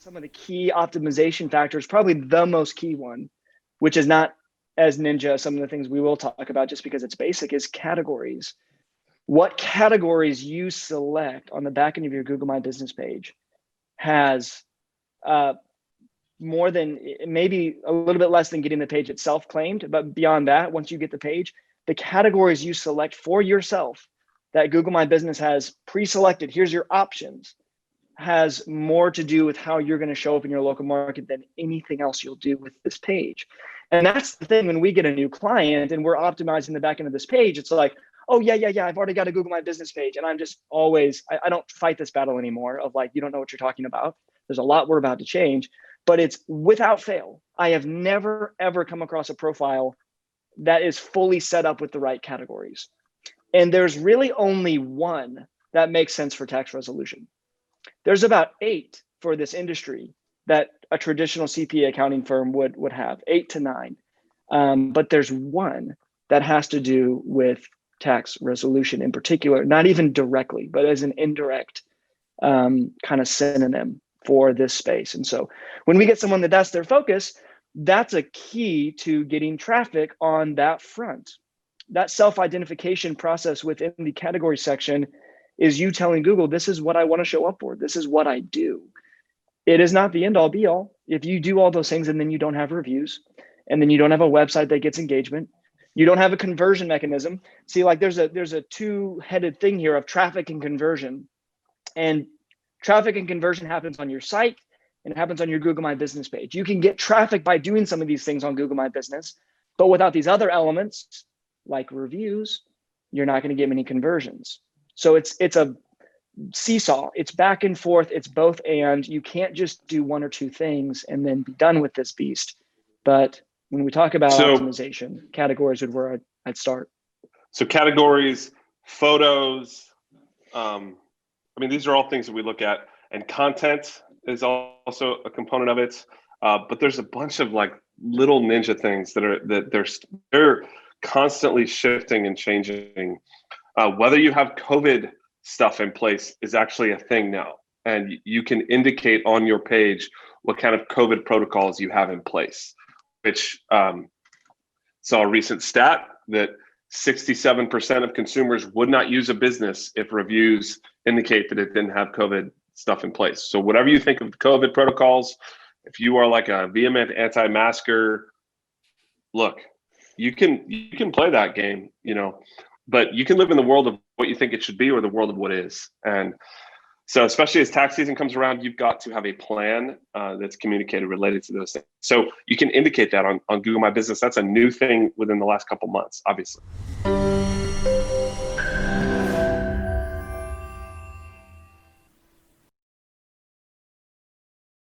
some of the key optimization factors, probably the most key one, which is not as ninja as some of the things we will talk about just because it's basic, is categories. What categories you select on the back end of your Google My Business page has more than, maybe a little bit less than getting the page itself claimed, but beyond that, once you get the page, the categories you select for yourself that Google My Business has pre-selected, here's your options, has more to do with how you're going to show up in your local market than anything else you'll do with this page. And that's the thing, when we get a new client and we're optimizing the back end of this page, it's like, oh yeah, I've already got a Google My Business page. And I'm just always, I don't fight this battle anymore of like, you don't know what you're talking about. There's a lot we're about to change, but it's without fail. I have never, ever come across a profile that is fully set up with the right categories. And there's really only one that makes sense for tax resolution. There's about 8 for this industry that a traditional CPA accounting firm would have, 8 to 9. But there's one that has to do with tax resolution in particular, not even directly, but as an indirect kind of synonym for this space. And so when we get someone that's their focus, that's a key to getting traffic on that front. That self-identification process within the category section is you telling Google, this is what I want to show up for. This is what I do. It is not the end all be all. If you do all those things and then you don't have reviews, and then you don't have a website that gets engagement, you don't have a conversion mechanism. See, like there's a two-headed thing here of traffic and conversion. And traffic and conversion happens on your site and it happens on your Google My Business page. You can get traffic by doing some of these things on Google My Business, but without these other elements like reviews, you're not going to get many conversions. So it's a seesaw. It's back and forth. It's both and. You can't just do one or two things and then be done with this beast. But when we talk about optimization, categories would where I'd start. So categories, photos, these are all things that we look at, and content is also a component of it. But there's a bunch of like little ninja things that they're constantly shifting and changing. Whether you have COVID stuff in place is actually a thing now, and you can indicate on your page what kind of COVID protocols you have in place. Which saw a recent stat that 67% of consumers would not use a business if reviews indicate that it didn't have COVID stuff in place. So whatever you think of COVID protocols, if you are like a vehement anti-masker, look, you can play that game, but you can live in the world of what you think it should be or the world of what is. And so especially as tax season comes around, you've got to have a plan that's communicated related to those things. So you can indicate that on Google My Business. That's a new thing within the last couple months, obviously.